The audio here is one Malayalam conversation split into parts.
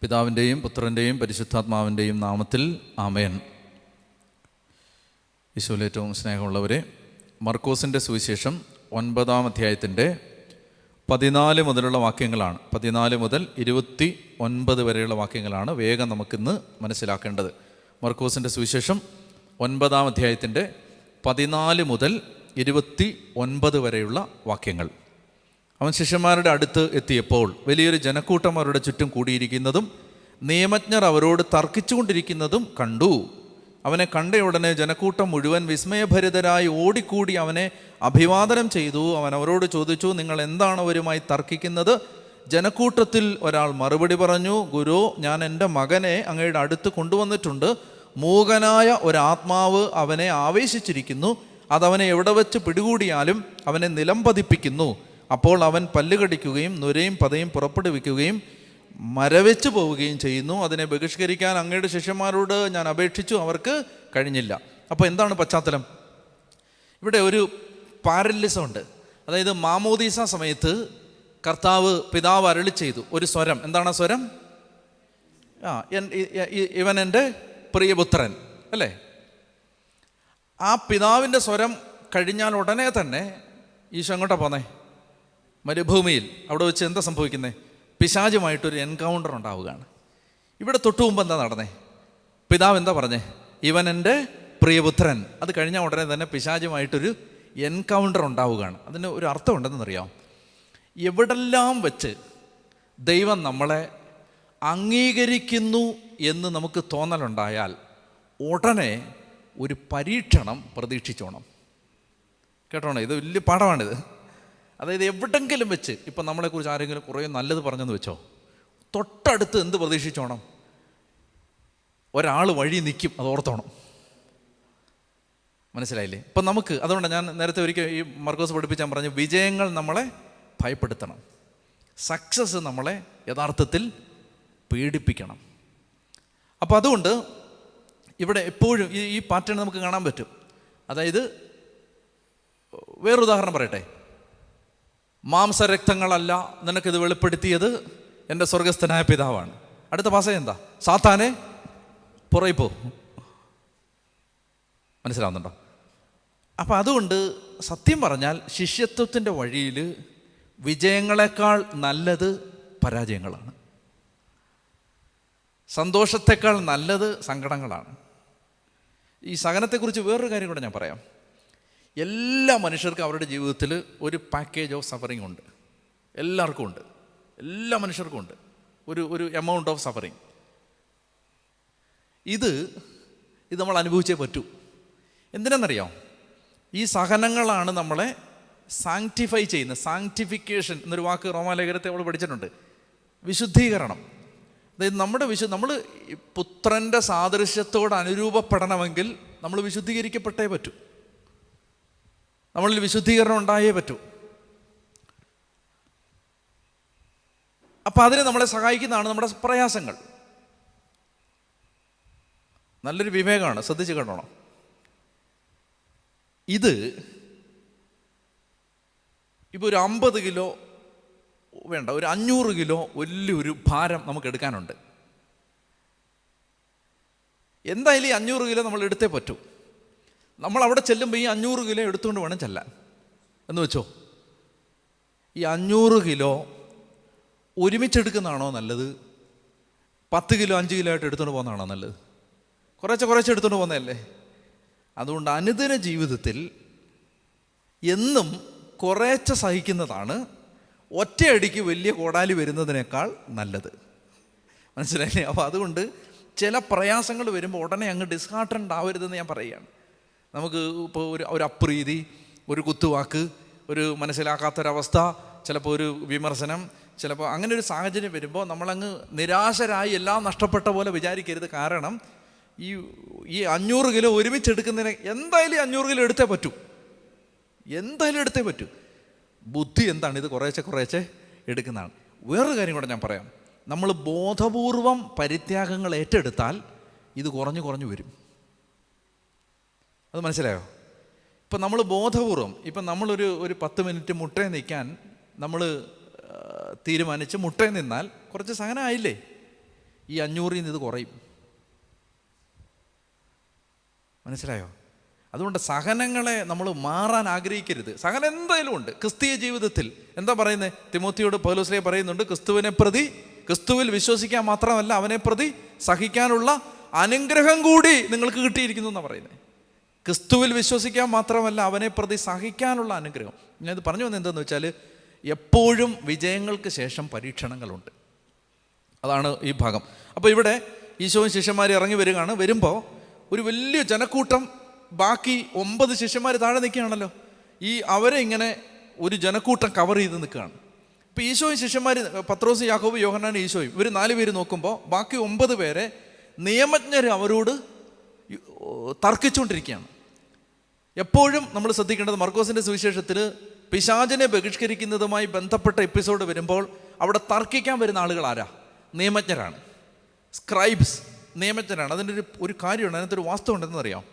പിതാവിൻ്റെയും പുത്രൻ്റെയും പരിശുദ്ധാത്മാവിൻ്റെയും നാമത്തിൽ ആമേൻ. ഈശോയിൽ ഏറ്റവും സ്നേഹമുള്ളവരെ, മർക്കോസിൻ്റെ സുവിശേഷം 9-ാം അധ്യായത്തിൻ്റെ 14 മുതലുള്ള വാക്യങ്ങളാണ്. 14 മുതൽ 29 വരെയുള്ള വാക്യങ്ങളാണ് വേഗം നമുക്കിന്ന് മനസ്സിലാക്കേണ്ടത്. മർക്കോസിൻ്റെ സുവിശേഷം 9-ാം അധ്യായത്തിൻ്റെ 14 മുതൽ 29 വരെയുള്ള വാക്യങ്ങൾ. അവൻ ശിഷ്യന്മാരുടെ അടുത്ത് എത്തിയപ്പോൾ വലിയൊരു ജനക്കൂട്ടം അവരുടെ ചുറ്റും കൂടിയിരിക്കുന്നതും നിയമജ്ഞർ അവരോട് തർക്കിച്ചുകൊണ്ടിരിക്കുന്നതും കണ്ടു. അവനെ കണ്ടയുടനെ ജനക്കൂട്ടം മുഴുവൻ വിസ്മയഭരിതരായി ഓടിക്കൂടി അവനെ അഭിവാദനം ചെയ്തു. അവൻ അവരോട് ചോദിച്ചു, നിങ്ങൾ എന്താണ് അവരുമായി തർക്കിക്കുന്നത്? ജനക്കൂട്ടത്തിൽ ഒരാൾ മറുപടി പറഞ്ഞു, ഗുരു, ഞാൻ എൻ്റെ മകനെ അങ്ങയുടെ അടുത്ത് കൊണ്ടുവന്നിട്ടുണ്ട്. മൂകനായ ഒരാത്മാവ് അവനെ ആവേശിച്ചിരിക്കുന്നു. അതവനെ എവിടെ വെച്ച് പിടികൂടിയാലും അവനെ നിലം പതിപ്പിക്കുന്നു. അപ്പോൾ അവൻ പല്ലുകടിക്കുകയും നുരയും പതയും പുറപ്പെടുവിക്കുകയും മരവെച്ച് പോവുകയും ചെയ്യുന്നു. അതിനെ ബഹിഷ്കരിക്കാൻ അങ്ങയുടെ ശിഷ്യന്മാരോട് ഞാൻ അപേക്ഷിച്ചു, അവർക്ക് കഴിഞ്ഞില്ല. അപ്പോൾ എന്താണ് പശ്ചാത്തലം? ഇവിടെ ഒരു പാരലിസം ഉണ്ട്. അതായത് മാമോദീസ സമയത്ത് പിതാവ് അരുളി ചെയ്തു ഒരു സ്വരം. എന്താണ് ആ സ്വരം? ഇവൻ എൻ്റെ പ്രിയപുത്രൻ, അല്ലേ? ആ പിതാവിൻ്റെ സ്വരം കഴിഞ്ഞാൽ ഉടനെ തന്നെ ഈശോ എങ്ങോട്ടാ പോന്നേ? മരുഭൂമിയിൽ. അവിടെ വെച്ച് എന്താ സംഭവിക്കുന്നത്? പിശാചുമായിട്ടൊരു എൻകൗണ്ടർ ഉണ്ടാവുകയാണ്. ഇവിടെ തൊട്ടു മുമ്പ് എന്താ നടന്നേ? പിതാവ് എന്താ പറഞ്ഞേ? ഇവൻ എൻ്റെ പ്രിയപുത്രൻ. അത് കഴിഞ്ഞാൽ ഉടനെ തന്നെ പിശാചുമായിട്ടൊരു എൻകൗണ്ടർ ഉണ്ടാവുകയാണ്. അതിന് ഒരു അർത്ഥം ഉണ്ടെന്നറിയാം. എവിടെല്ലാം വെച്ച് ദൈവം നമ്മളെ അംഗീകരിക്കുന്നു എന്ന് നമുക്ക് തോന്നലുണ്ടായാൽ ഉടനെ ഒരു പരീക്ഷണം പ്രതീക്ഷിച്ചോണം. കേട്ടോണേ, ഇത് വലിയ പാഠമാണിത്. അതായത് എവിടെങ്കിലും വെച്ച് ഇപ്പം നമ്മളെക്കുറിച്ച് ആരെങ്കിലും കുറേ നല്ലത് പറഞ്ഞെന്ന് വെച്ചോ, തൊട്ടടുത്ത് എന്ത് പ്രതീക്ഷിച്ചോണം? ഒരാൾ വഴി നിൽക്കും, അത് ഓർത്തോണം. മനസ്സിലായില്ലേ? ഇപ്പം നമുക്ക് അതുകൊണ്ടാണ് ഞാൻ നേരത്തെ ഒരിക്കൽ ഈ മർക്കോസ് പഠിപ്പിച്ചാൽ പറഞ്ഞു, വിജയങ്ങൾ നമ്മളെ ഭയപ്പെടുത്തണം, സക്സസ് നമ്മളെ യഥാർത്ഥത്തിൽ പേടിപ്പിക്കണം. അപ്പം അതുകൊണ്ട് ഇവിടെ എപ്പോഴും ഈ പാറ്റേൺ നമുക്ക് കാണാൻ പറ്റും. അതായത് വേറൊരു ഉദാഹരണം പറയട്ടെ. മാംസരക്തങ്ങളല്ല നിനക്കിത് വെളിപ്പെടുത്തിയത് എൻ്റെ സ്വർഗസ്ഥനായ പിതാവാണ്. അടുത്ത പാസം എന്താ? സാത്താനെ പുറകെ പോ. മനസ്സിലാവുന്നുണ്ടോ? അപ്പം അതുകൊണ്ട് സത്യം പറഞ്ഞാൽ ശിഷ്യത്വത്തിൻ്റെ വഴിയിൽ വിജയങ്ങളെക്കാൾ നല്ലത് പരാജയങ്ങളാണ്. സന്തോഷത്തെക്കാൾ നല്ലത് സങ്കടങ്ങളാണ്. ഈ സഹനത്തെക്കുറിച്ച് വേറൊരു കാര്യം കൂടെ ഞാൻ പറയാം. എല്ലാ മനുഷ്യർക്കും അവരുടെ ജീവിതത്തിൽ ഒരു പാക്കേജ് ഓഫ് സഫറിങ് ഉണ്ട്. എല്ലാവർക്കും ഉണ്ട്, എല്ലാ മനുഷ്യർക്കും ഉണ്ട് ഒരു എമൗണ്ട് ഓഫ് സഫറിങ്. ഇത് നമ്മൾ അനുഭവിച്ചേ പറ്റൂ. എന്തിനാണെന്നറിയാം? ഈ സഹനങ്ങളാണ് നമ്മളെ സാങ്ക്ടിഫൈ ചെയ്യുന്നത്. സാങ്ക്ടിഫിക്കേഷൻ എന്നൊരു വാക്ക് റോമാലേഖനത്തെ നമ്മൾ പഠിച്ചിട്ടുണ്ട്. വിശുദ്ധീകരണം. അതായത് നമ്മൾ പുത്രൻ്റെ സാദൃശ്യത്തോട് അനുരൂപപ്പെടണമെങ്കിൽ നമ്മൾ വിശുദ്ധീകരിക്കപ്പെട്ടേ പറ്റൂ. നമ്മളിൽ വിശുദ്ധീകരണം ഉണ്ടായേ പറ്റൂ. അപ്പം അതിന് നമ്മളെ സഹായിക്കുന്നതാണ് നമ്മുടെ പ്രയാസങ്ങൾ. നല്ലൊരു വിവേകമാണ്, ശ്രദ്ധിച്ച് കേട്ടോണം. ഇത് ഇപ്പോൾ ഒരു 50 കിലോ വേണ്ട, ഒരു 500 കിലോ വലിയൊരു ഭാരം നമുക്ക് എടുക്കാനുണ്ട്. എന്തായാലും ഈ 500 കിലോ നമ്മൾ എടുത്തേ പറ്റൂ. നമ്മൾ അവിടെ ചെല്ലുമ്പോൾ ഈ 500 കിലോ എടുത്തുകൊണ്ട് വേണം ചെല്ലാൻ എന്ന് വെച്ചോ. ഈ 500 കിലോ ഒരുമിച്ചെടുക്കുന്നതാണോ നല്ലത്? 10 കിലോ 5 കിലോ ആയിട്ട് എടുത്തുകൊണ്ട് പോകുന്നതാണോ നല്ലത്? കുറച്ച് എടുത്തുകൊണ്ട് പോകുന്നതല്ലേ? അതുകൊണ്ട് അനുദിന ജീവിതത്തിൽ എന്നും കുറേശ്ശെ സഹിക്കുന്നതാണ് ഒറ്റയടിക്ക് വലിയ കോടാലി വരുന്നതിനേക്കാൾ നല്ലത്. മനസ്സിലായില്ലേ? അപ്പോൾ അതുകൊണ്ട് ചില പ്രയാസങ്ങൾ വരുമ്പോൾ ഉടനെ അങ്ങ് ഡിസ്ഹാർട്ടൻഡ് ആവരുതെന്ന് ഞാൻ പറയുകയാണ്. നമുക്ക് ഇപ്പോൾ ഒരു അപ്രീതി, ഒരു കുത്തുവാക്ക്, ഒരു മനസ്സിലാക്കാത്തൊരവസ്ഥ, ചിലപ്പോൾ ഒരു വിമർശനം, ചിലപ്പോൾ അങ്ങനെ ഒരു സാഹചര്യം വരുമ്പോൾ നമ്മളങ്ങ് നിരാശരായി എല്ലാം നഷ്ടപ്പെട്ട പോലെ വിചാരിക്കരുത്. കാരണം ഈ 500 കിലോ ഒരുമിച്ചെടുക്കുന്നതിന് എന്തായാലും 500 കിലോ എടുത്തേ പറ്റൂ. എന്തായാലും എടുത്തേ പറ്റൂ. ബുദ്ധി എന്താണ്? ഇത് കുറേശ്ശെ എടുക്കുന്നതാണ്. വേറൊരു കാര്യം കൂടെ ഞാൻ പറയാം. നമ്മൾ ബോധപൂർവം പരിത്യാഗങ്ങൾ ഏറ്റെടുത്താൽ ഇത് കുറഞ്ഞു വരും. അത് മനസ്സിലായോ? ഇപ്പം നമ്മൾ ബോധപൂർവം, ഇപ്പം നമ്മളൊരു 10 മിനിറ്റ് മുട്ടയെ നിൽക്കാൻ നമ്മൾ തീരുമാനിച്ച് മുട്ടയിൽ നിന്നാൽ കുറച്ച് സഹനമായില്ലേ? ഈ 500-ൽ നിന്ന് ഇത് കുറയും. മനസ്സിലായോ? അതുകൊണ്ട് സഹനങ്ങളെ നമ്മൾ മാറാൻ ആഗ്രഹിക്കരുത്. സഹനം എന്തായാലും ഉണ്ട് ക്രിസ്തീയ ജീവിതത്തിൽ. എന്താ പറയുന്നത്? തിമോത്തിയോട് പൗലോസ് പറയുന്നുണ്ട്, ക്രിസ്തുവിനെ പ്രതി, ക്രിസ്തുവിൽ വിശ്വസിക്കാൻ മാത്രമല്ല അവനെ പ്രതി സഹിക്കാനുള്ള അനുഗ്രഹം കൂടി നിങ്ങൾക്ക് കിട്ടിയിരിക്കുന്നു എന്നാണ് പറയുന്നത്. ക്രിസ്തുവിൽ വിശ്വസിക്കാൻ മാത്രമല്ല അവനെ പ്രതി സഹിക്കാനുള്ള അനുഗ്രഹം. ഞാനിത് പറഞ്ഞു വന്നത് എന്താണെന്ന് വെച്ചാൽ, എപ്പോഴും വിജയങ്ങൾക്ക് ശേഷം പരീക്ഷണങ്ങളുണ്ട്. അതാണ് ഈ ഭാഗം. അപ്പോൾ ഇവിടെ ഈശോയും ശിഷ്യന്മാർ ഇറങ്ങി വരികയാണ്. വരുമ്പോൾ ഒരു വലിയ ജനക്കൂട്ടം, ബാക്കി 9 ശിഷ്യന്മാർ താഴെ നിൽക്കുകയാണല്ലോ. അവരെ ഇങ്ങനെ ഒരു ജനക്കൂട്ടം കവർ ചെയ്ത് നിൽക്കുകയാണ്. ഇപ്പോൾ ഈശോയും ശിഷ്യന്മാർ, പത്രോസ്, യാക്കോബ്, യോഹന്നാൻ, ഈശോയും, ഇവർ 4 പേര് നോക്കുമ്പോൾ ബാക്കി 9 പേരെ നിയമജ്ഞർ അവരോട് തർക്കിച്ചുകൊണ്ടിരിക്കുകയാണ്. എപ്പോഴും നമ്മൾ ശ്രദ്ധിക്കേണ്ടത്, മർക്കോസിൻ്റെ സുവിശേഷത്തിൽ പിശാചിനെ ബഹിഷ്കരിക്കുന്നതുമായി ബന്ധപ്പെട്ട എപ്പിസോഡ് വരുമ്പോൾ അവിടെ തർക്കിക്കാൻ വരുന്ന ആളുകൾ ആരാ? നിയമജ്ഞരാണ്, സ്ക്രൈബ്സ്, നിയമജ്ഞരാണ്. അതിൻ്റെ ഒരു കാര്യമുണ്ട്, അതിനകത്തൊരു വാസ്തവം ഉണ്ടെന്നറിയാം.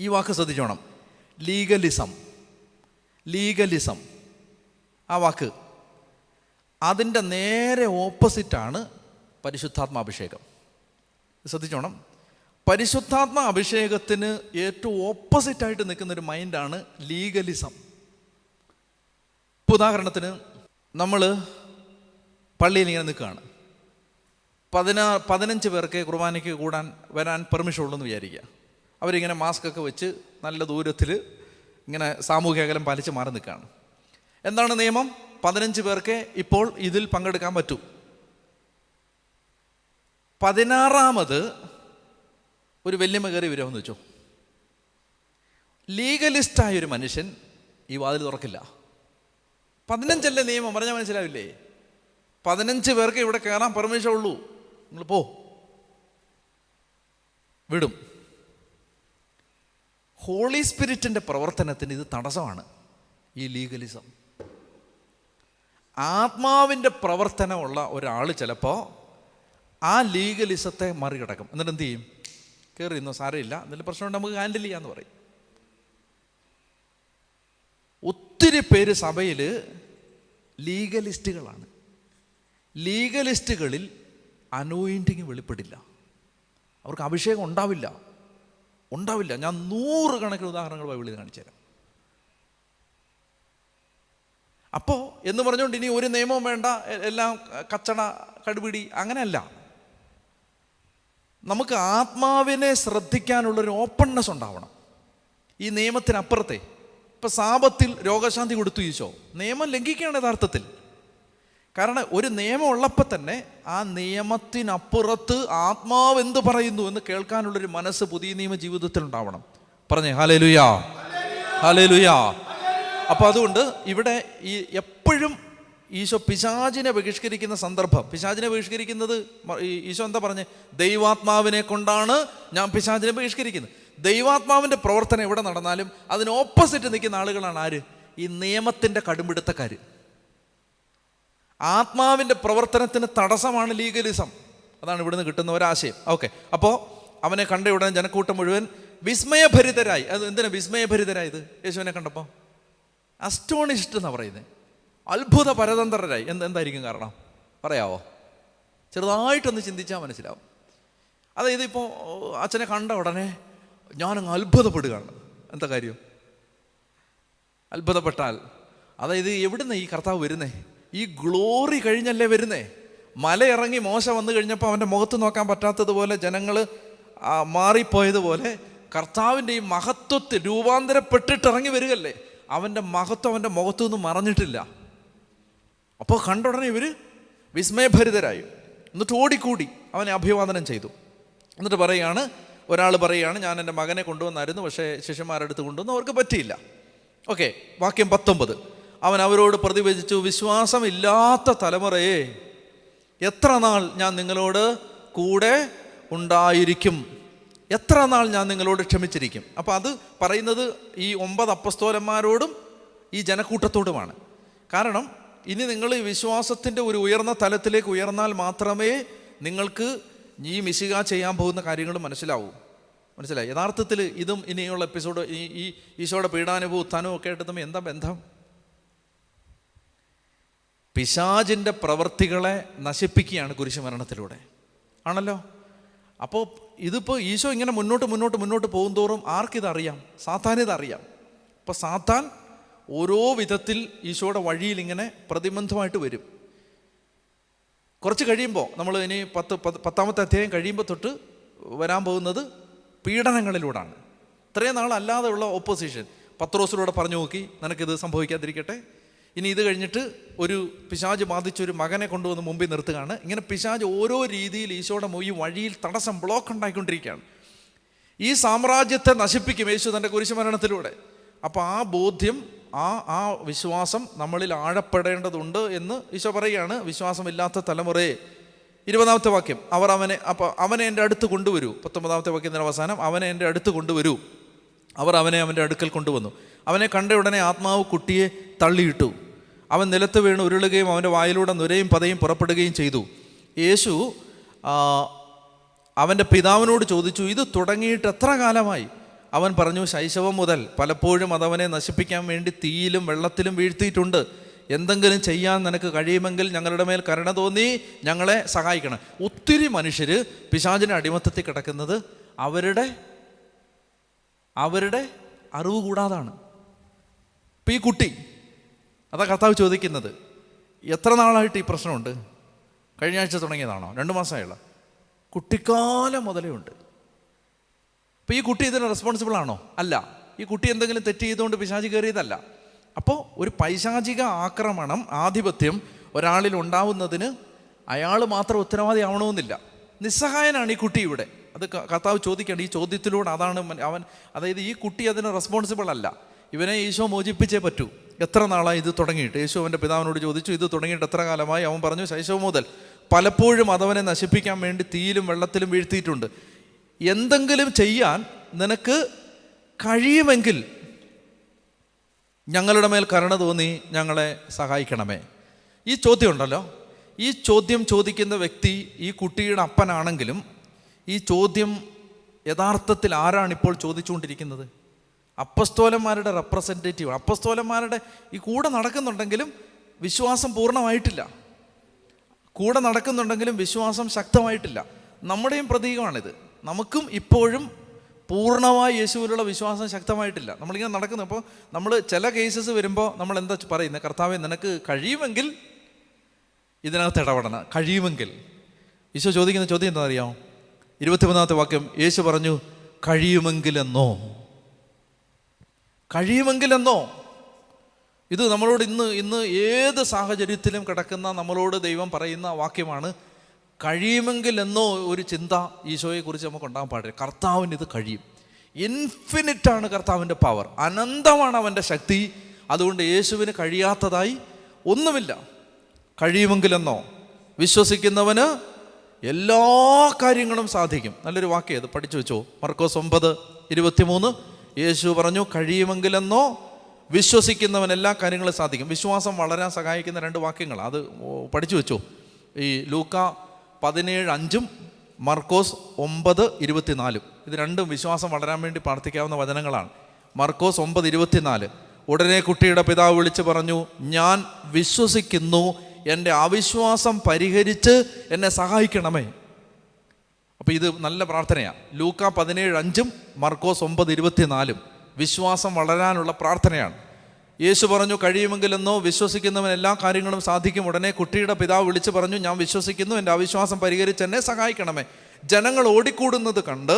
ഈ വാക്ക് ശ്രദ്ധിച്ചോണം. ലീഗലിസം ആ വാക്ക്, അതിൻ്റെ നേരെ ഓപ്പോസിറ്റാണ് പരിശുദ്ധാത്മാഭിഷേകം. ശ്രദ്ധിച്ചോണം. പരിശുദ്ധാത്മാ അഭിഷേകത്തിന് ഏറ്റവും ഓപ്പോസിറ്റായിട്ട് നിൽക്കുന്നൊരു മൈൻഡാണ് ലീഗലിസം. ഇപ്പോൾ ഉദാഹരണത്തിന് നമ്മൾ പള്ളിയിൽ ഇങ്ങനെ നിൽക്കുകയാണ്. 15 പേർക്ക് കുർബാനയ്ക്ക് വരാൻ പെർമിഷൻ ഉള്ളൂ എന്ന് വിചാരിക്കുക. അവരിങ്ങനെ മാസ്കൊക്കെ വെച്ച് നല്ല ദൂരത്തിൽ ഇങ്ങനെ സാമൂഹിക അകലം പാലിച്ച് മാറി നിൽക്കുകയാണ്. എന്താണ് നിയമം? 15 പേർക്ക് ഇപ്പോൾ ഇതിൽ പങ്കെടുക്കാൻ പറ്റൂ. 16ാമത് ഒരു വല്യമ്മ കയറി വരുമെന്ന് വെച്ചോ. ലീഗലിസ്റ്റായൊരു മനുഷ്യൻ ഈ വാതിൽ തുറക്കില്ല. 15 നിയമം പറഞ്ഞാൽ മനസ്സിലാവില്ലേ? 15 പേർക്ക് ഇവിടെ കയറാൻ പെർമിഷൻ ഉള്ളൂ, നിങ്ങൾ പോ, വിടും. ഹോളി സ്പിരിറ്റിൻ്റെ പ്രവർത്തനത്തിന് ഇത് തടസ്സമാണ്, ഈ ലീഗലിസം. ആത്മാവിൻ്റെ പ്രവർത്തനമുള്ള ഒരാൾ ചിലപ്പോൾ ആ ലീഗലിസത്തെ മറികടക്കും. എന്നിട്ട് എന്ത് ചെയ്യും? കയറി ഇരുന്നോ, സാരമില്ല, എന്തെങ്കിലും പ്രശ്നമുണ്ട് നമുക്ക് ഹാൻഡിൽ ചെയ്യാമെന്ന് പറയും. ഒത്തിരി പേര് സഭയിൽ ലീഗലിസ്റ്റുകളാണ്. ലീഗലിസ്റ്റുകളിൽ അനോയിൻറ്റിങ് വെളിപ്പെടില്ല, അവർക്ക് അഭിഷേകം ഉണ്ടാവില്ല. ഞാൻ 100 കണക്കിന് ഉദാഹരണങ്ങൾ ബൈബിളിൽ കാണിച്ചു തരാം. അപ്പോൾ എന്ന് പറഞ്ഞുകൊണ്ട് ഇനി ഒരു നിയമവും വേണ്ട, എല്ലാം കച്ചട കടുപിടി, അങ്ങനെയല്ല. നമുക്ക് ആത്മാവിനെ ശ്രദ്ധിക്കാനുള്ളൊരു ഓപ്പൺനെസ് ഉണ്ടാവണം. ഈ നിയമത്തിനപ്പുറത്തെ, ഇപ്പം സാപത്തിൽ രോഗശാന്തി കൊടുത്തു ഈശോ, നിയമം ലംഘിക്കുകയാണ് യഥാർത്ഥത്തിൽ. കാരണം ഒരു നിയമം ഉള്ളപ്പോൾ തന്നെ ആ നിയമത്തിനപ്പുറത്ത് ആത്മാവ് എന്ത് പറയുന്നു എന്ന് കേൾക്കാനുള്ളൊരു മനസ്സ് പുതിയ നിയമ ജീവിതത്തിൽ ഉണ്ടാവണം. പറഞ്ഞേ ഹല്ലേലൂയാ, ഹല്ലേലൂയാ. അപ്പോൾ അതുകൊണ്ട് ഇവിടെ ഈ എപ്പോഴും ഈശോ പിശാചിനെ ബഹിഷ്കരിക്കുന്ന സന്ദർഭം, പിശാചിനെ ബഹിഷ്കരിക്കുന്നത് ഈശോ എന്താ പറഞ്ഞേ? ദൈവാത്മാവിനെ കൊണ്ടാണ് ഞാൻ പിശാചിനെ ബഹിഷ്കരിക്കുന്നത്. ദൈവാത്മാവിൻ്റെ പ്രവർത്തനം എവിടെ നടന്നാലും അതിന് ഓപ്പോസിറ്റ് നിൽക്കുന്ന ആളുകളാണ് ആര്? ഈ നിയമത്തിൻ്റെ കടുംപിടുത്തക്കാർ. ആത്മാവിൻ്റെ പ്രവർത്തനത്തിന് തടസ്സമാണ് ലീഗലിസം. അതാണ് ഇവിടുന്ന് കിട്ടുന്ന ഒരാശയം. ഓക്കെ, അപ്പോൾ അവനെ കണ്ട ഉടനെ ജനക്കൂട്ടം മുഴുവൻ വിസ്മയഭരിതരായി. അത് എന്തിനാ വിസ്മയഭരിതരായത്? യേശുവിനെ കണ്ടപ്പോൾ അസ്റ്റോണിഷ്ഡ് എന്നാണ് പറയുന്നത്, അത്ഭുത പരതന്ത്രരായി. എന്തായിരിക്കും കാരണം പറയാവോ? ചെറുതായിട്ടൊന്ന് ചിന്തിച്ചാൽ മനസ്സിലാവും. അതായത് ഇപ്പോൾ അച്ഛനെ കണ്ട ഉടനെ ഞാനങ്ങ് അത്ഭുതപ്പെടുകയാണ്. എന്താ കാര്യം? അത്ഭുതപ്പെട്ടാൽ അതായത് എവിടുന്ന് ഈ കർത്താവ് വരുന്നേ? ഈ ഗ്ലോറി കഴിഞ്ഞല്ലേ വരുന്നേ? മലയിറങ്ങി മോശ വന്നു കഴിഞ്ഞപ്പോൾ അവൻ്റെ മുഖത്ത് നോക്കാൻ പറ്റാത്തതുപോലെ ജനങ്ങൾ മാറിപ്പോയതുപോലെ കർത്താവിൻ്റെ ഈ മഹത്വത്തിൽ രൂപാന്തരപ്പെട്ടിട്ട് ഇറങ്ങി വരികയല്ലേ. അവൻ്റെ മഹത്വം അവൻ്റെ മുഖത്തു നിന്ന് മറഞ്ഞിട്ടില്ല. അപ്പോൾ കണ്ട ഉടനെ ഇവർ വിസ്മയഭരിതരായി. എന്നിട്ട് ഓടിക്കൂടി അവനെ അഭിവാദനം ചെയ്തു. എന്നിട്ട് പറയുകയാണ്, ഒരാൾ പറയുകയാണ്, ഞാൻ എൻ്റെ മകനെ കൊണ്ടുവന്നായിരുന്നു, പക്ഷേ ശിഷ്യന്മാരുടെ അടുത്ത് കൊണ്ടുവന്ന് അവർക്ക് പറ്റിയില്ല. ഓക്കെ, വാക്യം 19. അവൻ അവരോട് പ്രതിവചിച്ചു, വിശ്വാസമില്ലാത്ത തലമുറയെ, എത്ര നാൾ ഞാൻ നിങ്ങളോട് കൂടെ ഉണ്ടായിരിക്കും? എത്ര നാൾ ഞാൻ നിങ്ങളോട് ക്ഷമിച്ചിരിക്കും? അപ്പോൾ അത് പറയുന്നത് ഈ 9 അപ്പസ്തോലന്മാരോടും ഈ ജനക്കൂട്ടത്തോടുമാണ്. കാരണം ഇനി നിങ്ങൾ ഈ വിശ്വാസത്തിൻ്റെ ഒരു ഉയർന്ന തലത്തിലേക്ക് ഉയർന്നാൽ മാത്രമേ നിങ്ങൾക്ക് ഈ മിശിഹ ചെയ്യാൻ പോകുന്ന കാര്യങ്ങൾ മനസ്സിലാവൂ. മനസ്സിലായി? യഥാർത്ഥത്തിൽ ഇതും ഇനിയുള്ള എപ്പിസോഡ്, ഈ ഈശോയുടെ പീഡാനുഭവം ഉത്ഥാനവും ഒക്കെ ആയിട്ട് തമ്മിൽ എന്താ ബന്ധം? പിശാചിൻ്റെ പ്രവൃത്തികളെ നശിപ്പിക്കുകയാണ് കുരിശുമരണത്തിലൂടെ. ആണല്ലോ. അപ്പോൾ ഇതിപ്പോൾ ഈശോ ഇങ്ങനെ മുന്നോട്ട് പോകും തോറും ആർക്കിതറിയാം? സാത്താനിതറിയാം. അപ്പോൾ സാത്താൻ ഓരോ വിധത്തിൽ ഈശോയുടെ വഴിയിൽ ഇങ്ങനെ പ്രതിബന്ധമായിട്ട് വരും. കുറച്ച് കഴിയുമ്പോൾ നമ്മൾ ഇനി 10-ാമത്തെ അധ്യായം കഴിയുമ്പോൾ തൊട്ട് വരാൻ പോകുന്നത് പീഡനങ്ങളിലൂടെയാണ്. ഇത്രയും നാളല്ലാതെയുള്ള ഓപ്പോസിഷൻ. പത്രോസിലൂടെ പറഞ്ഞു നോക്കി, നിനക്കിത് സംഭവിക്കാതിരിക്കട്ടെ. ഇനി ഇത് കഴിഞ്ഞിട്ട് ഒരു പിശാച് ബാധിച്ചൊരു മകനെ കൊണ്ടുവന്ന് മുമ്പിൽ നിർത്തുകയാണ്. ഇങ്ങനെ പിശാച് ഓരോ രീതിയിൽ ഈശോയുടെ ഈ വഴിയിൽ തടസ്സം, ബ്ലോക്ക് ഉണ്ടായിക്കൊണ്ടിരിക്കുകയാണ്. ഈ സാമ്രാജ്യത്തെ നശിപ്പിക്കും യേശു തൻ്റെ കുരിശുമരണത്തിലൂടെ. അപ്പോൾ ആ ബോധ്യം, ആ വിശ്വാസം നമ്മളിൽ ആഴപ്പെടേണ്ടതുണ്ട് എന്ന് ഈശോ പറയുകയാണ്. വിശ്വാസമില്ലാത്ത തലമുറയെ, 20-ാമത്തെ വാക്യം, അവനെ എൻ്റെ അടുത്ത് കൊണ്ടുവരൂ. 19-ാമത്തെ വാക്യത്തിൻ്റെ അവസാനം, അവനെ എൻ്റെ അടുത്ത് കൊണ്ടുവരൂ. അവർ അവനെ അവൻ്റെ അടുക്കൽ കൊണ്ടുവന്നു. അവനെ കണ്ട ഉടനെ ആത്മാവ് കുട്ടിയെ തള്ളിയിട്ടു. അവൻ നിലത്ത് വീണ് ഉരുളുകയും അവൻ്റെ വായിലൂടെ നുരയും പതയും പുറപ്പെടുകയും ചെയ്തു. യേശു അവൻ്റെ പിതാവിനോട് ചോദിച്ചു, ഇത് തുടങ്ങിയിട്ട് എത്ര കാലമായി? അവൻ പറഞ്ഞു, ശൈശവം മുതൽ. പലപ്പോഴും അതവനെ നശിപ്പിക്കാൻ വേണ്ടി തീയിലും വെള്ളത്തിലും വീഴ്ത്തിയിട്ടുണ്ട്. എന്തെങ്കിലും ചെയ്യാൻ നിനക്ക് കഴിയുമെങ്കിൽ ഞങ്ങളുടെ മേൽ കരുണ തോന്നി ഞങ്ങളെ സഹായിക്കണം. ഒത്തിരി മനുഷ്യർ പിശാചിൻ്റെ അടിമത്തത്തിൽ കിടക്കുന്നത് അവരുടെ അറിവ് കൂടാതാണ്. ഇപ്പം ഈ കുട്ടി, അതാ കർത്താവ് ചോദിക്കുന്നത്, എത്ര നാളായിട്ട് ഈ പ്രശ്നമുണ്ട്? കഴിഞ്ഞ ആഴ്ച തുടങ്ങിയതാണോ? 2 മാസമായുള്ള? കുട്ടിക്കാലം മുതലേ ഉണ്ട്. അപ്പോൾ ഈ കുട്ടി ഇതിന് റെസ്പോൺസിബിൾ ആണോ? അല്ല. ഈ കുട്ടി എന്തെങ്കിലും തെറ്റ് ചെയ്തുകൊണ്ട് പിശാചി കയറിയതല്ല. അപ്പോൾ ഒരു പൈശാചിക ആക്രമണം, ആധിപത്യം ഒരാളിൽ ഉണ്ടാവുന്നതിന് അയാൾ മാത്രം ഉത്തരവാദി ആവണമെന്നില്ല. നിസ്സഹായനാണ് ഈ കുട്ടി ഇവിടെ. അത് കർത്താവ് ചോദിക്കേണ്ട ഈ ചോദ്യത്തിലൂടെ അതാണ് അതായത് ഈ കുട്ടി അതിന് റെസ്പോൺസിബിൾ അല്ല. ഇവനെ ഈശോ മോചിപ്പിച്ചേ പറ്റൂ. എത്ര നാളായി ഇത് തുടങ്ങിയിട്ട്? യേശു അവൻ്റെ പിതാവിനോട് ചോദിച്ചു, ഇത് തുടങ്ങിയിട്ട് എത്ര കാലമായി? അവൻ പറഞ്ഞു, ശൈശവം മുതൽ. പലപ്പോഴും അതവനെ നശിപ്പിക്കാൻ വേണ്ടി തീയിലും വെള്ളത്തിലും വീഴ്ത്തിയിട്ടുണ്ട്. എന്തെങ്കിലും ചെയ്യാൻ നിനക്ക് കഴിയുമെങ്കിൽ ഞങ്ങളുടെ മേൽ കരുണ തോന്നി ഞങ്ങളെ സഹായിക്കണമേ. ഈ ചോദ്യം ഉണ്ടല്ലോ, ഈ ചോദ്യം ചോദിക്കുന്ന വ്യക്തി ഈ കുട്ടിയുടെ അപ്പനാണെങ്കിലും ഈ ചോദ്യം യഥാർത്ഥത്തിൽ ആരാണിപ്പോൾ ചോദിച്ചുകൊണ്ടിരിക്കുന്നത്? അപ്പസ്തോലന്മാരുടെ റെപ്രസെൻറ്റേറ്റീവ്. അപ്പസ്തോലന്മാരുടെ ഈ കൂടെ നടക്കുന്നുണ്ടെങ്കിലും വിശ്വാസം പൂർണ്ണമായിട്ടില്ല. കൂടെ നടക്കുന്നുണ്ടെങ്കിലും വിശ്വാസം ശക്തമായിട്ടില്ല. നമ്മുടെയും പ്രതീകമാണിത്. നമുക്കും ഇപ്പോഴും പൂർണ്ണമായി യേശുവിലുള്ള വിശ്വാസം ശക്തമായിട്ടില്ല. നമ്മളിങ്ങനെ നടക്കുന്നു. അപ്പോൾ നമ്മൾ ചില കേസസ് വരുമ്പോൾ നമ്മൾ എന്താ പറയുന്നത്? കർത്താവേ, നിനക്ക് കഴിയുമെങ്കിൽ ഇതിനകത്ത് ഇടപെടണം, കഴിയുമെങ്കിൽ. ഈശോ ചോദിക്കുന്ന ചോദ്യം എന്താ അറിയാമോ? 23-ാമത്തെ വാക്യം, യേശു പറഞ്ഞു, കഴിയുമെങ്കിലെന്നോ. കഴിയുമെങ്കിലെന്നോ. ഇത് നമ്മളോട് ഇന്ന് ഏത് സാഹചര്യത്തിലും കിടക്കുന്ന നമ്മളോട് ദൈവം പറയുന്ന വാക്യമാണ്. കഴിയുമെങ്കിലെന്നോ ഒരു ചിന്ത ഈശോയെക്കുറിച്ച് നമുക്ക് ഉണ്ടാകാൻ പാടില്ല. കർത്താവിന് ഇത് കഴിയും. ഇൻഫിനിറ്റാണ് കർത്താവിൻ്റെ പവർ, അനന്തമാണ് അവൻ്റെ ശക്തി. അതുകൊണ്ട് യേശുവിന് കഴിയാത്തതായി ഒന്നുമില്ല. കഴിയുമെങ്കിലെന്നോ. വിശ്വസിക്കുന്നവന് എല്ലാ കാര്യങ്ങളും സാധിക്കും. നല്ലൊരു വാക്യം അത്, പഠിച്ചു വെച്ചോ. മർക്കോസ് 9:23 യേശു പറഞ്ഞു, കഴിയുമെങ്കിലെന്നോ വിശ്വസിക്കുന്നവൻ എല്ലാ കാര്യങ്ങളും സാധിക്കും. വിശ്വാസം വളരാൻ സഹായിക്കുന്ന 2 വാക്യങ്ങൾ അത് പഠിച്ചു വെച്ചോ. ഈ ലൂക്ക 17:5 മർക്കോസ് 9:24 ഇത് രണ്ടും വിശ്വാസം വളരാൻ വേണ്ടി പ്രാർത്ഥിക്കാവുന്ന വചനങ്ങളാണ്. മർക്കോസ് 9:24, ഉടനെ കുട്ടിയുടെ പിതാവ് വിളിച്ച് പറഞ്ഞു, ഞാൻ വിശ്വസിക്കുന്നു, എൻ്റെ അവിശ്വാസം പരിഹരിച്ച് എന്നെ സഹായിക്കണമേ. അപ്പോൾ ഇത് നല്ല പ്രാർത്ഥനയാണ്. ലൂക്ക 17:5 മർക്കോസ് 9:24 വിശ്വാസം വളരാനുള്ള പ്രാർത്ഥനയാണ്. യേശു പറഞ്ഞു, കഴിയുമെങ്കിലെന്നോ വിശ്വസിക്കുന്നവൻ എല്ലാ കാര്യങ്ങളും സാധിക്കും. ഉടനെ കുട്ടിയുടെ പിതാവ് വിളിച്ച് പറഞ്ഞു, ഞാൻ വിശ്വസിക്കുന്നു, എൻ്റെ അവിശ്വാസം പരിഹരിച്ച് എന്നെ സഹായിക്കണമേ. ജനങ്ങൾ ഓടിക്കൂടുന്നത് കണ്ട്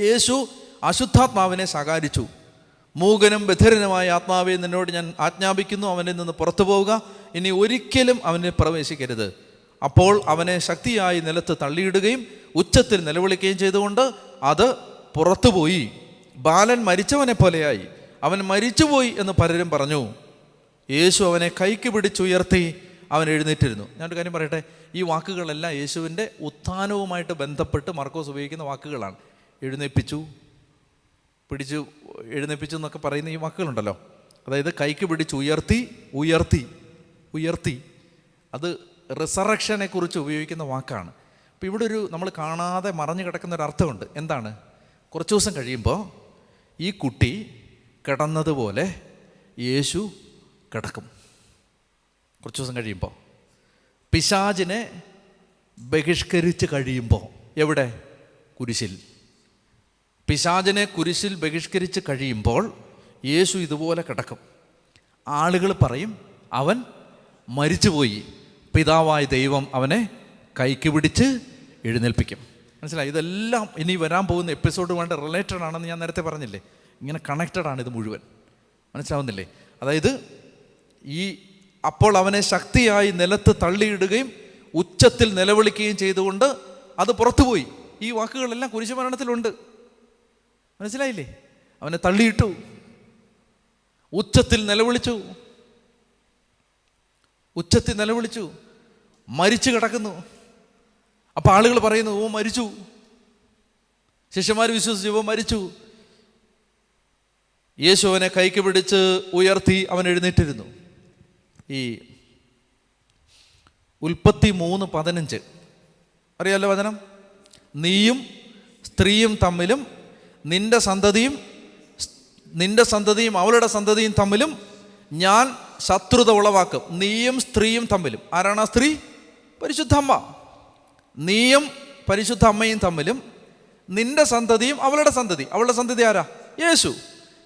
യേശു അശുദ്ധാത്മാവിനെ ശകാരിച്ചു. മൂകനും ബധിരനുമായ ആത്മാവെ, നിന്നോട് ഞാൻ ആജ്ഞാപിക്കുന്നു, അവനിൽ നിന്ന് പുറത്തു പോവുക, ഇനി ഒരിക്കലും അവനെ പ്രവേശിക്കരുത്. അപ്പോൾ അവനെ ശക്തിയായി നിലത്ത് തള്ളിയിടുകയും ഉച്ചത്തിൽ നിലവിളിക്കുകയും ചെയ്തുകൊണ്ട് അത് പുറത്തുപോയി. ബാലൻ മരിച്ചവനെ പോലെയായി, അവൻ മരിച്ചുപോയി എന്ന് പലരും പറഞ്ഞു. യേശു അവനെ കൈക്ക് പിടിച്ചുയർത്തി അവൻ എഴുന്നേറ്റിരുന്നു. ഞാനൊരു കാര്യം പറയട്ടെ, ഈ വാക്കുകളെല്ലാം യേശുവിൻ്റെ ഉത്ഥാനവുമായിട്ട് ബന്ധപ്പെട്ട് മർക്കോസ് ഉപയോഗിക്കുന്ന വാക്കുകളാണ്. എഴുന്നേൽപ്പിച്ചു, പിടിച്ചു എഴുന്നേൽപ്പിച്ചു എന്നൊക്കെ പറയുന്ന ഈ വാക്കുകളുണ്ടല്ലോ, അതായത് കൈക്ക് പിടിച്ച് ഉയർത്തി അത് റിസറക്ഷനെ കുറിച്ച് ഉപയോഗിക്കുന്ന വാക്കാണ്. അപ്പോൾ ഇവിടെ നമ്മൾ കാണാതെ മറഞ്ഞു കിടക്കുന്ന ഒരു അർത്ഥമുണ്ട്. എന്താണ്? കുറച്ച് ദിവസം കഴിയുമ്പോൾ ഈ കുട്ടി കിടന്നതുപോലെ യേശു കിടക്കും. കുറച്ച് ദിവസം കഴിയുമ്പോൾ പിശാചിനെ ബഹിഷ്കരിച്ച് കഴിയുമ്പോൾ, എവിടെ? കുരിശിൽ. പിശാചിനെ കുരിശിൽ ബഹിഷ്കരിച്ച് കഴിയുമ്പോൾ യേശു ഇതുപോലെ കിടക്കും. ആളുകൾ പറയും അവൻ മരിച്ചുപോയി, പിതാവായ ദൈവം അവനെ കൈക്ക് പിടിച്ച് എഴുന്നേൽപ്പിക്കും. മനസ്സിലായി? ഇതെല്ലാം ഇനി വരാൻ പോകുന്ന എപ്പിസോഡുമായിട്ട് റിലേറ്റഡ് ആണെന്ന് ഞാൻ നേരത്തെ പറഞ്ഞില്ലേ. ഇങ്ങനെ കണക്റ്റഡ് ആണ് ഇത് മുഴുവൻ. മനസ്സിലാവുന്നില്ലേ? അതായത് അപ്പോൾ അവനെ ശക്തിയായി നിലത്ത് തള്ളിയിടുകയും ഉച്ചത്തിൽ നിലവിളിക്കുകയും ചെയ്തുകൊണ്ട് അത് പുറത്തുപോയി. ഈ വാക്കുകളെല്ലാം കുരിശുമരണത്തിലുണ്ട്. മനസ്സിലായില്ലേ? അവനെ തള്ളിയിട്ടു, ഉച്ചത്തിൽ നിലവിളിച്ചു, മരിച്ചു കിടക്കുന്നു. അപ്പം ആളുകൾ പറയുന്നു ഓ മരിച്ചു. ശിഷ്യന്മാർ വിശ്വസിച്ചു മരിച്ചു. യേശു അവനെ കൈക്ക് പിടിച്ച് ഉയർത്തി, അവൻ എഴുന്നേറ്റിരുന്നു. ഈ ഉൽപ്പത്തി 3:15 അറിയാലോ വചനം? നീയും സ്ത്രീയും തമ്മിലും നിന്റെ സന്തതിയും അവളുടെ സന്തതിയും തമ്മിലും ഞാൻ ശത്രുത ഉളവാക്കും. നീയും സ്ത്രീയും തമ്മിലും. ആരാണ് ആ സ്ത്രീ? പരിശുദ്ധ അമ്മ. നീയും പരിശുദ്ധ അമ്മയും തമ്മിലും നിന്റെ സന്തതിയും അവളുടെ സന്തതി ആരാ? യേശു.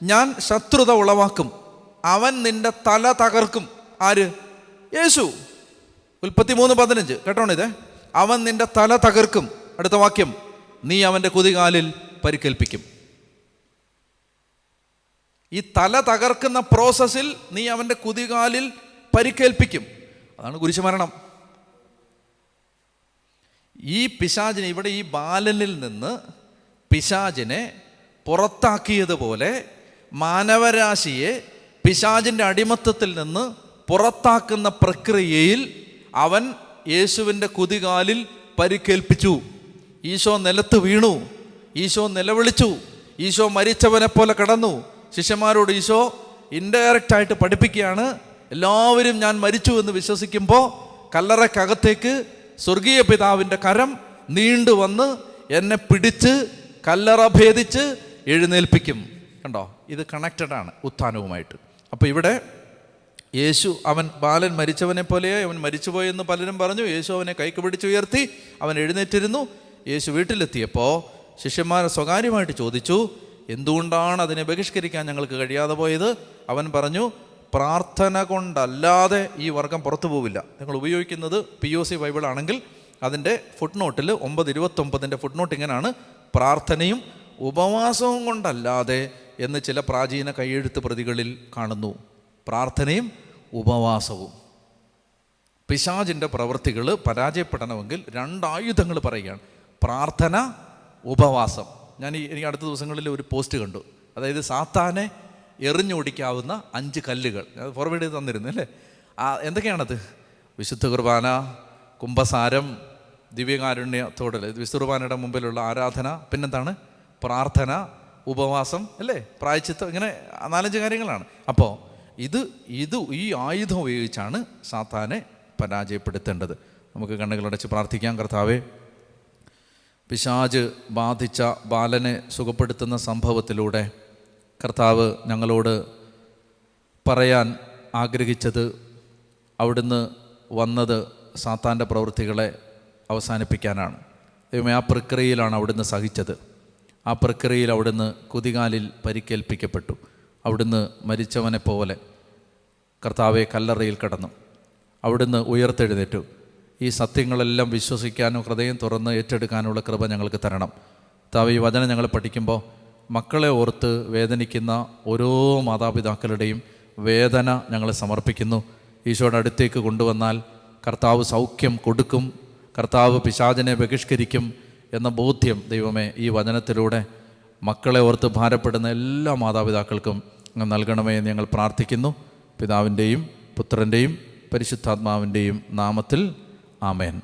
ഞാൻ ശത്രുത ഉളവാക്കും, അവൻ നിന്റെ തല തകർക്കും. ആര്? യേശു. ഉൽപ്പത്തി 3:15 കേട്ടോണിത്. അവൻ നിന്റെ തല തകർക്കും. അടുത്ത വാക്യം, നീ അവൻ്റെ കുതികാലിൽ പരിക്കേൽപ്പിക്കും. ഈ തല തകർക്കുന്ന പ്രോസസ്സിൽ നീ അവൻ്റെ കുതികാലിൽ പരിക്കേൽപ്പിക്കും. അതാണ് കുരിശുമരണം. ഈ പിശാചിനെ, ഇവിടെ ഈ ബാലനിൽ നിന്ന് പിശാചിനെ പുറത്താക്കിയതുപോലെ മാനവരാശിയെ പിശാചിൻ്റെ അടിമത്തത്തിൽ നിന്ന് പുറത്താക്കുന്ന പ്രക്രിയയിൽ അവൻ യേശുവിൻ്റെ കുതികാലിൽ പരിക്കേൽപ്പിച്ചു. ഈശോ നിലത്ത് വീണു, ഈശോ നിലവിളിച്ചു, ഈശോ മരിച്ചവനെ പോലെ കിടന്നു. ശിഷ്യന്മാരോട് ഈശോ ഇൻഡയറക്റ്റായിട്ട് പഠിപ്പിക്കുകയാണ്, എല്ലാവരും ഞാൻ മരിച്ചു എന്ന് വിശ്വസിക്കുമ്പോൾ കല്ലറക്കകത്തേക്ക് സ്വർഗീയ പിതാവിൻ്റെ കരം നീണ്ടു വന്ന് എന്നെ പിടിച്ച് കല്ലറ ഭേദിച്ച് എഴുന്നേൽപ്പിക്കും. കണ്ടോ? ഇത് കണക്റ്റഡാണ് ഉത്ഥാനവുമായിട്ട്. അപ്പോൾ ഇവിടെ യേശു, അവൻ ബാലൻ മരിച്ചവനെ പോലെയായി, അവൻ മരിച്ചുപോയെന്ന് പലരും പറഞ്ഞു. യേശു അവനെ കൈക്ക് പിടിച്ചുയർത്തി, അവൻ എഴുന്നേറ്റിരുന്നു. യേശു വീട്ടിലെത്തിയപ്പോൾ ശിഷ്യന്മാർ സ്വകാര്യമായിട്ട് ചോദിച്ചു, എന്തുകൊണ്ടാണ് അതിനെ ബഹിഷ്കരിക്കാൻ ഞങ്ങൾക്ക് കഴിയാതെ പോയത്? അവൻ പറഞ്ഞു, പ്രാർത്ഥന കൊണ്ടല്ലാതെ ഈ വർഗം പുറത്തു പോവില്ല. നിങ്ങൾ ഉപയോഗിക്കുന്നത് POC ബൈബിൾ ആണെങ്കിൽ അതിൻ്റെ ഫുട്നോട്ടിൽ 9:29 ഫുട്നോട്ട് ഇങ്ങനെയാണ്, പ്രാർത്ഥനയും ഉപവാസവും കൊണ്ടല്ലാതെ എന്ന് ചില പ്രാചീന കൈയെഴുത്ത് പ്രതികളിൽ കാണുന്നു. പ്രാർത്ഥനയും ഉപവാസവും. പിശാചിൻ്റെ പ്രവൃത്തികൾ പരാജയപ്പെടണമെങ്കിൽ 2 ആയുധങ്ങൾ പറയുകയാണ്, പ്രാർത്ഥന, ഉപവാസം. എനിക്ക് അടുത്ത ദിവസങ്ങളിൽ ഒരു പോസ്റ്റ് കണ്ടു. അതായത് സാത്താനെ എറിഞ്ഞോടിക്കാവുന്ന 5 കല്ലുകൾ ഫോർവേഡ് ചെയ്ത് തന്നിരുന്നു അല്ലേ? എന്തൊക്കെയാണത്? വിശുദ്ധ കുർബാന, കുംഭസാരം, ദിവ്യകാരുണ്യത്തോടെ വിശുദ്ധ കുർബാനയുടെ മുമ്പിലുള്ള ആരാധന, പിന്നെന്താണ്? പ്രാർത്ഥന, ഉപവാസം അല്ലേ? പ്രായശ്ചിത്തം. ഇങ്ങനെ 4-5 കാര്യങ്ങളാണ്. അപ്പോൾ ഈ ആയുധം ഉപയോഗിച്ചാണ് സാത്താനെ പരാജയപ്പെടുത്തേണ്ടത്. നമുക്ക് കണ്ണുകളടച്ച് പ്രാർത്ഥിക്കാം. കർത്താവേ, പിശാച് ബാധിച്ച ബാലനെ സുഖപ്പെടുത്തുന്ന സംഭവത്തിലൂടെ കർത്താവ് ഞങ്ങളോട് പറയാൻ ആഗ്രഹിച്ചത്, അവിടുന്ന് വന്നത് സാത്താൻ്റെ പ്രവൃത്തികളെ അവസാനിപ്പിക്കാനാണ്. ദൈവമേ, ആ പ്രക്രിയയിലാണ് അവിടുന്ന് സഹിച്ചത്. ആ പ്രക്രിയയിൽ അവിടുന്ന് കുതികാലിൽ പരിക്കേൽപ്പിക്കപ്പെട്ടു. അവിടുന്ന് മരിച്ചവനെ പോലെ കർത്താവെ കല്ലറയിൽ കിടന്നു. അവിടുന്ന് ഉയർത്തെഴുന്നേറ്റു. ഈ സത്യങ്ങളെല്ലാം വിശ്വസിക്കാനും ഹൃദയം തുറന്ന് ഏറ്റെടുക്കാനുള്ള കൃപ ഞങ്ങൾക്ക് തരണം. കർത്താവേ, ഈ വചനം ഞങ്ങൾ പഠിക്കുമ്പോൾ മക്കളെ ഓർത്ത് വേദനിക്കുന്ന ഓരോ മാതാപിതാക്കളുടെയും വേദന ഞങ്ങൾ സമർപ്പിക്കുന്നു. ഈശോയുടെ അടുത്തേക്ക് കൊണ്ടുവന്നാൽ കർത്താവ് സൗഖ്യം കൊടുക്കും, കർത്താവ് പിശാചിനെ ബഹിഷ്കരിക്കും എന്ന ബോധ്യം ദൈവമേ ഈ വചനത്തിലൂടെ മക്കളെ ഓർത്ത് ഭാരപ്പെടുന്ന എല്ലാ മാതാപിതാക്കൾക്കും നൽകണമേ എന്ന് ഞങ്ങൾ പ്രാർത്ഥിക്കുന്നു. പിതാവിൻ്റെയും പുത്രൻ്റെയും പരിശുദ്ധാത്മാവിൻ്റെയും നാമത്തിൽ ആമേൻ.